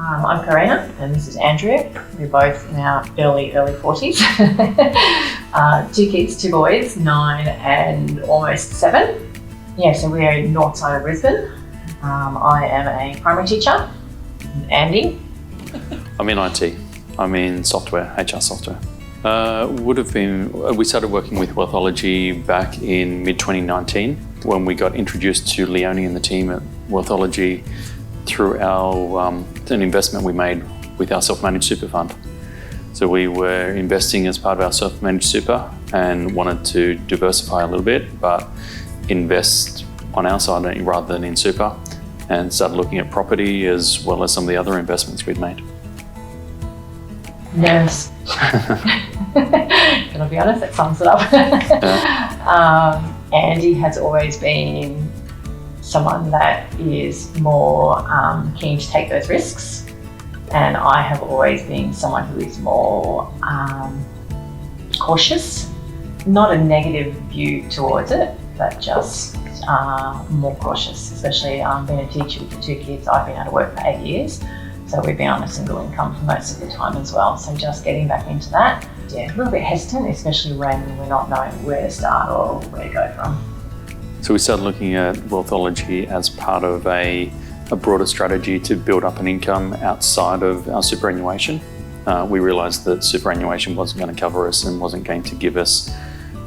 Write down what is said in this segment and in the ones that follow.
I'm Karina and this is Andrea. We're both in our early 40s. 2 kids, 2 boys, 9 and almost 7. Yeah, so we're in north side of Brisbane. I am a primary teacher. Andy? I'm in IT. I'm in software, HR software. We started working with Wealthology back in mid-2019 when we got introduced to Leonie and the team at Wealthology through an investment we made with our self-managed super fund. So we were investing as part of our self-managed super and wanted to diversify a little bit, but invest on our side rather than in super, and started looking at property as well as some of the other investments we'd made. Nerves. Gotta be honest, that sums it up. Andy has always been someone that is more keen to take those risks, and I have always been someone who is more cautious. Not a negative view towards it, but just more cautious, especially being a teacher with 2 kids. I've been out of work for 8 years, so we've been on a single income for most of the time as well. So just getting back into that, yeah, a little bit hesitant, especially when we're not knowing where to start or where to go from. So we started looking at Wealthology as part of a broader strategy to build up an income outside of our superannuation. We realised that superannuation wasn't going to cover us and wasn't going to give us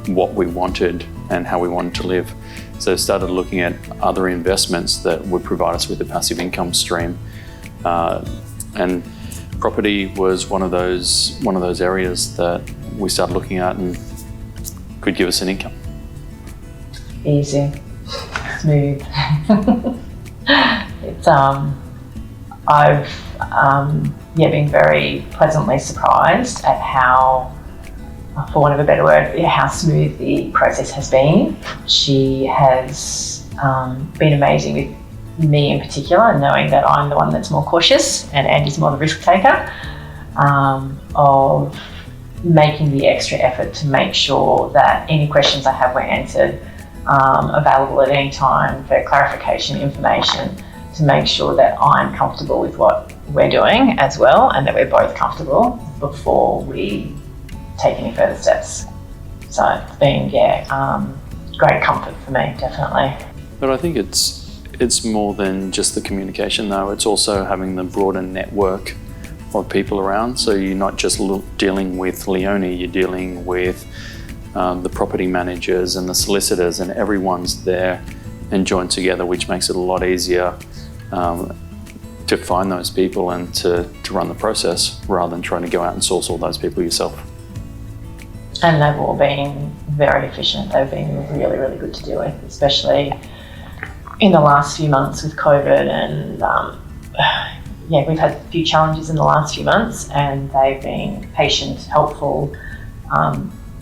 what we wanted and how we wanted to live. So started looking at other investments that would provide us with a passive income stream. And property was one of those areas that we started looking at and could give us an income. Easy, smooth. It's I've been very pleasantly surprised at how, for want of a better word, how smooth the process has been. She has been amazing with me in particular, knowing that I'm the one that's more cautious and Andy's more the risk taker, of making the extra effort to make sure that any questions I have were answered, available at any time for clarification, information, to make sure that I'm comfortable with what we're doing as well, and that we're both comfortable before we take any further steps. So it's been, great comfort for me, definitely. But I think it's more than just the communication though. It's also having the broader network of people around. So you're not just dealing with Leonie, you're dealing with the property managers and the solicitors, and everyone's there and joined together, which makes it a lot easier to find those people and to run the process rather than trying to go out and source all those people yourself. And they've all been very efficient. They've been really, really good to deal with, especially in the last few months with COVID. And we've had a few challenges in the last few months, and they've been patient, helpful,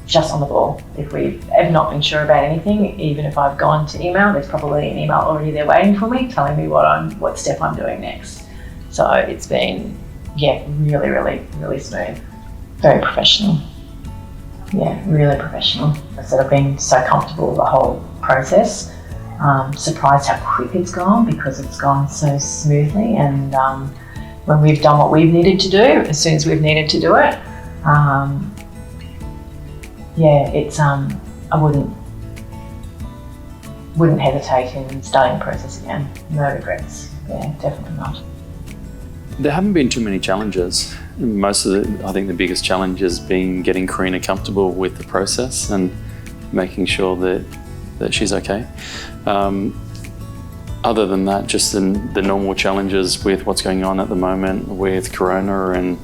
just on the ball. If we've ever not been sure about anything, even if I've gone to email, there's probably an email already there waiting for me, telling me what step I'm doing next. So it's been, really, really, really smooth. Very professional. Yeah, really professional. I've been so comfortable with the whole process. Surprised how quick it's gone, because it's gone so smoothly, and when we've done what we've needed to do, as soon as we've needed to do it, I wouldn't hesitate in starting the process again. No regrets. Yeah, definitely not. There haven't been too many challenges. I think the biggest challenge has been getting Karina comfortable with the process and making sure that she's okay. Other than that, just the normal challenges with what's going on at the moment with Corona, and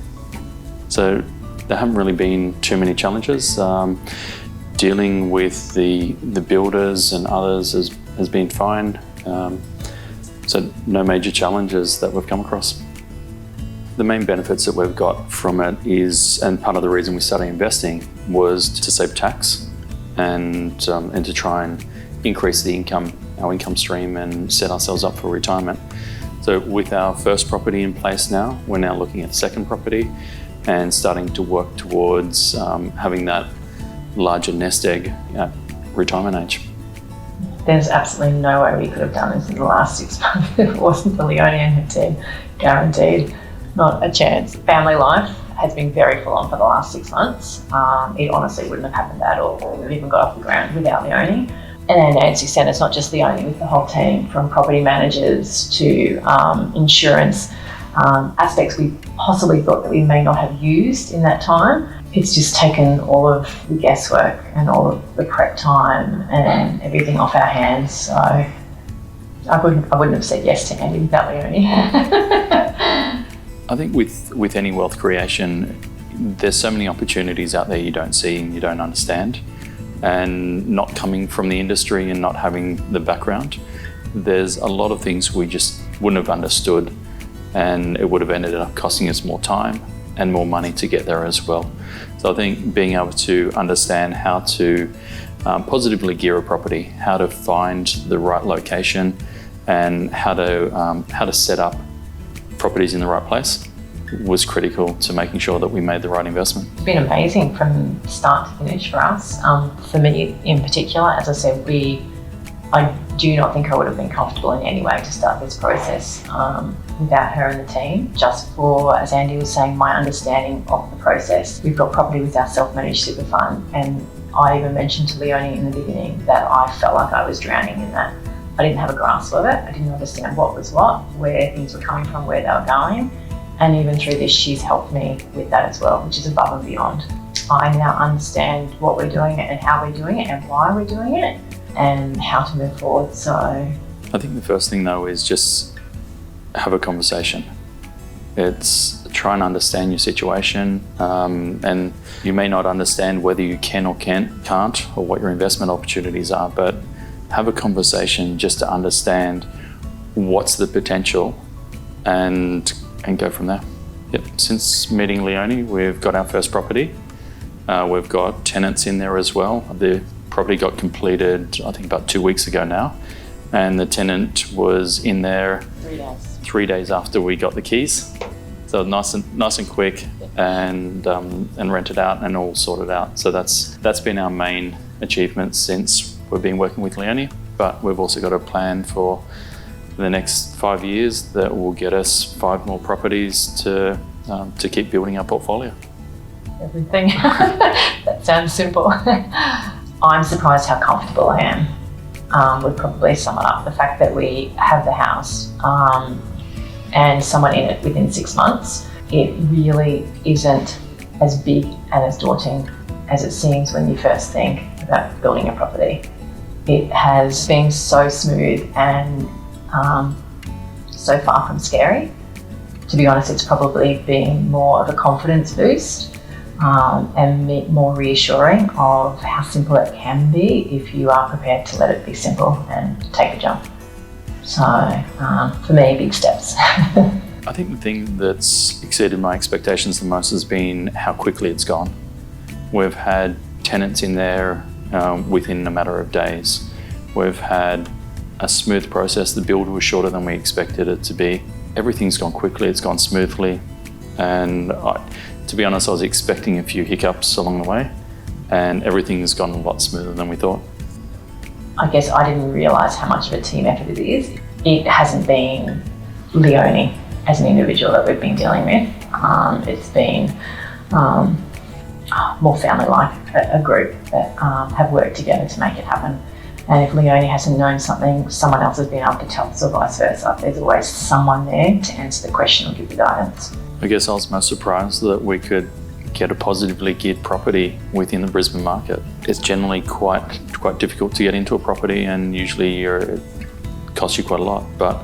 so there haven't really been too many challenges. Dealing with the builders and others has been fine. So no major challenges that we've come across. The main benefits that we've got from it is, and part of the reason we started investing was to save tax and to try and increase our income stream and set ourselves up for retirement. So with our first property in place now, we're now looking at second property and starting to work towards having that larger nest egg at retirement age. There's absolutely no way we could have done this in the last 6 months if it wasn't for Leonie and her team, guaranteed. not a chance. Family life has been very full on for the last 6 months. It honestly wouldn't have happened at all. We would have even got off the ground without Leonie. And then to extent, it's not just Leonie, with the whole team, from property managers to insurance aspects we possibly thought that we may not have used in that time. It's just taken all of the guesswork and all of the prep time and everything off our hands. So I wouldn't have said yes to Andy without Leonie. I think with any wealth creation, there's so many opportunities out there you don't see and you don't understand. And not coming from the industry and not having the background, there's a lot of things we just wouldn't have understood, and it would have ended up costing us more time and more money to get there as well. So I think being able to understand how to positively gear a property, how to find the right location, and how to set up properties in the right place was critical to making sure that we made the right investment. It's been amazing from start to finish for us. For me in particular, as I said, I do not think I would have been comfortable in any way to start this process without her and the team. Just for, as Andy was saying, my understanding of the process. We've got property with our self-managed super fund, and I even mentioned to Leonie in the beginning that I felt like I was drowning in that. I didn't have a grasp of it. I didn't understand what was what, where things were coming from, where they were going. And even through this, she's helped me with that as well, which is above and beyond. I now understand what we're doing and how we're doing it and why we're doing it and how to move forward. So I think the first thing though is just have a conversation. It's try and understand your situation, and you may not understand whether you can or can't, or what your investment opportunities are, but have a conversation just to understand what's the potential and go from there. Yep. Since meeting Leonie, we've got our first property. We've got tenants in there as well. The property got completed, I think, about 2 weeks ago now, and the tenant was in there 3 days after we got the keys. So nice and quick, and rented out and all sorted out. So that's been our main achievement since we've been working with Leonie. But we've also got a plan for the next 5 years that will get us 5 more properties to keep building our portfolio. Everything. That sounds simple. I'm surprised how comfortable I am. Would probably sum it up. The fact that we have the house and someone in it within 6 months, it really isn't as big and as daunting as it seems when you first think about building a property. It has been so smooth and so far from scary. To be honest, it's probably been more of a confidence boost and more reassuring of how simple it can be if you are prepared to let it be simple and take a jump. So for me, big steps. I think the thing that's exceeded my expectations the most has been how quickly it's gone. We've had tenants in there within a matter of days. We've had a smooth process. The build was shorter than we expected it to be. Everything's gone quickly, it's gone smoothly. And to be honest, I was expecting a few hiccups along the way, and everything's gone a lot smoother than we thought. I guess I didn't realise how much of a team effort it is. It hasn't been Leonie as an individual that we've been dealing with. It's been more family-like, a group that have worked together to make it happen. And if Leonie hasn't known something, someone else has been able to tell us, or vice versa. There's always someone there to answer the question or give the guidance. I guess I was most surprised that we could get a positively geared property within the Brisbane market. It's generally quite difficult to get into a property, and usually it costs you quite a lot. But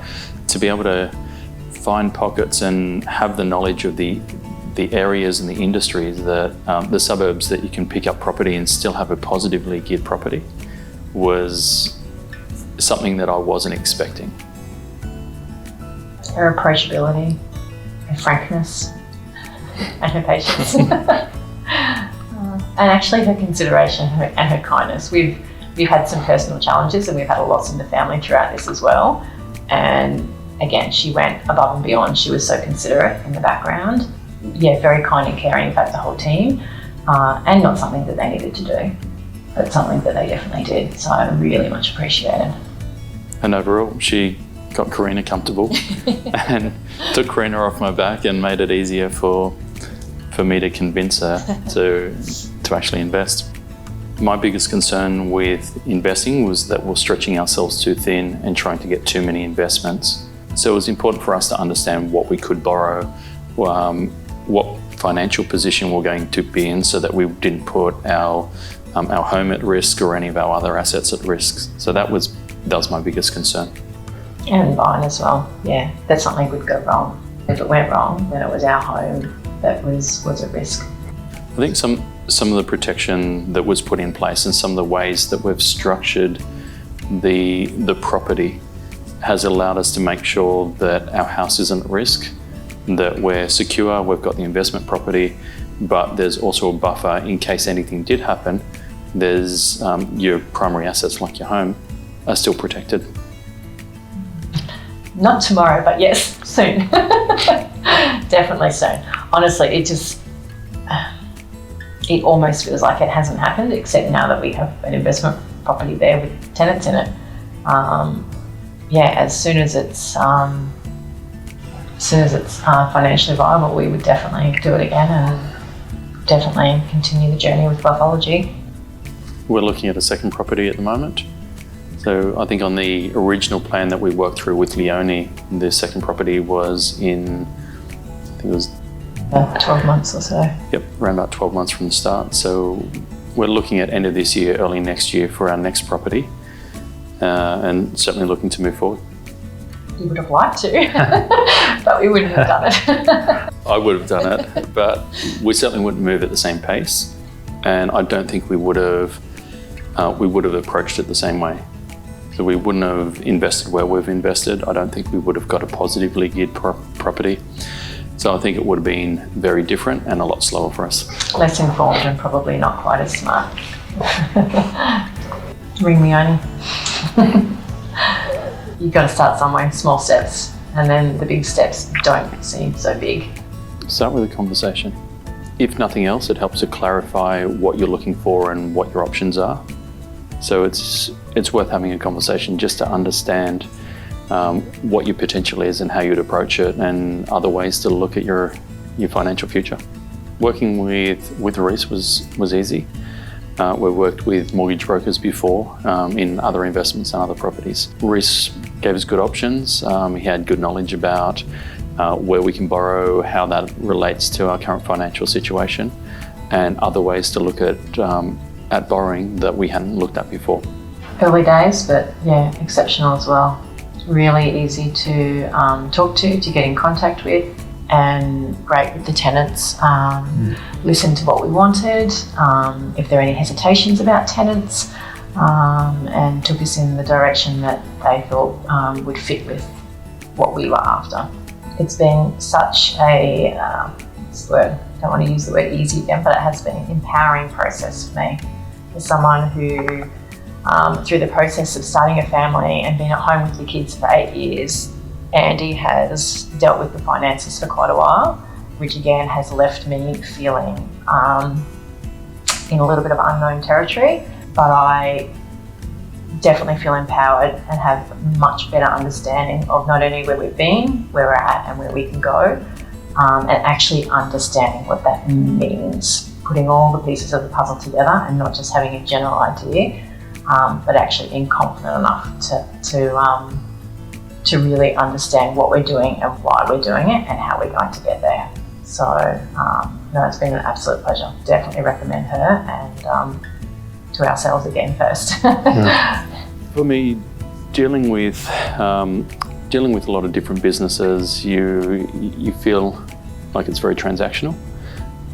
to be able to find pockets and have the knowledge of the areas and the industries, that the suburbs that you can pick up property and still have a positively geared property, was something that I wasn't expecting. Her approachability, her frankness, and her patience. And actually her consideration and her kindness. We've had some personal challenges, and we've had a loss in the family throughout this as well. And again, she went above and beyond. She was so considerate in the background. Yeah, very kind and caring, in fact, the whole team. And not something that they needed to do, but something that they definitely did. So I really much appreciate it. And overall, she got Karina comfortable and took Karina off my back and made it easier for me to convince her to actually invest. My biggest concern with investing was that we're stretching ourselves too thin and trying to get too many investments. So it was important for us to understand what we could borrow, what financial position we're going to be in, so that we didn't put our home at risk or any of our other assets at risk. So that was my biggest concern. And mine as well, yeah. That something would go wrong. If it went wrong, then it was our home that was at risk. I think some of the protection that was put in place and some of the ways that we've structured the property has allowed us to make sure that our house isn't at risk, that we're secure, we've got the investment property, but there's also a buffer in case anything did happen. There's your primary assets like your home are still protected. Not tomorrow, but yes, soon. Definitely soon. Honestly, it almost feels like it hasn't happened, except now that we have an investment property there with tenants in it. As soon as it's financially viable, we would definitely do it again and definitely continue the journey with Wealthology. We're looking at a second property at the moment. So I think on the original plan that we worked through with Leonie, the second property was in, I think it was 12 months or so. Yep, around about 12 months from the start. So we're looking at end of this year, early next year for our next property, and certainly looking to move forward. You would have liked to, but we wouldn't have done it. I would have done it, but we certainly wouldn't move at the same pace, and I don't think we would have approached it the same way. So we wouldn't have invested where we've invested. I don't think we would have got a positively geared property. So I think it would have been very different and a lot slower for us. Less informed and probably not quite as smart. Ring Leonie. You've got to start somewhere, small steps, and then the big steps don't seem so big. Start with a conversation. If nothing else, it helps to clarify what you're looking for and what your options are. So it's worth having a conversation just to understand what your potential is and how you'd approach it, and other ways to look at your financial future. Working with Reece was easy. We worked with mortgage brokers before in other investments and other properties. Reece gave us good options. He had good knowledge about where we can borrow, how that relates to our current financial situation, and other ways to look at borrowing that we hadn't looked at before. Early days, but yeah, exceptional as well. Really easy to talk to get in contact with, and great with the tenants. Listened to what we wanted, if there are any hesitations about tenants, and took us in the direction that they thought would fit with what we were after. It's been such a, I don't want to use the word easy again, but it has been an empowering process for me. As someone who, through the process of starting a family and being at home with the kids for 8 years, Andy has dealt with the finances for quite a while, which again has left me feeling in a little bit of unknown territory, but I definitely feel empowered and have much better understanding of not only where we've been, where we're at and where we can go, and actually understanding what that means, putting all the pieces of the puzzle together and not just having a general idea, but actually being confident enough to really understand what we're doing and why we're doing it and how we're going to get there. So it's been an absolute pleasure. Definitely recommend her, and to ourselves again first. For me, dealing with a lot of different businesses, you feel like it's very transactional,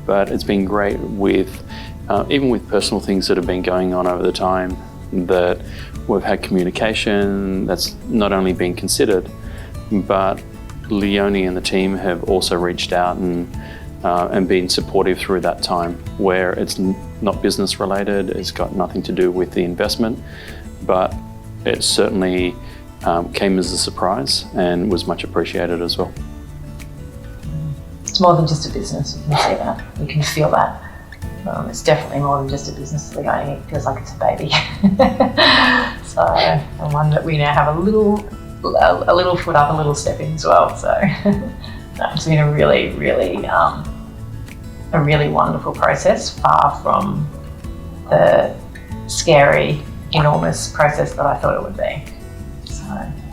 but it's been great with even with personal things that have been going on over the time, that we've had communication that's not only been considered, but Leonie and the team have also reached out and been supportive through that time, where it's not business related, it's got nothing to do with the investment, but it certainly came as a surprise and was much appreciated as well. It's more than just a business, you can see that, you can feel that. It's definitely more than just a business. Leonie feels like it's a baby. So, and one that we now have a little a little foot up, a little step in as well. So it's been a really wonderful process, far from the scary, enormous process that I thought it would be. So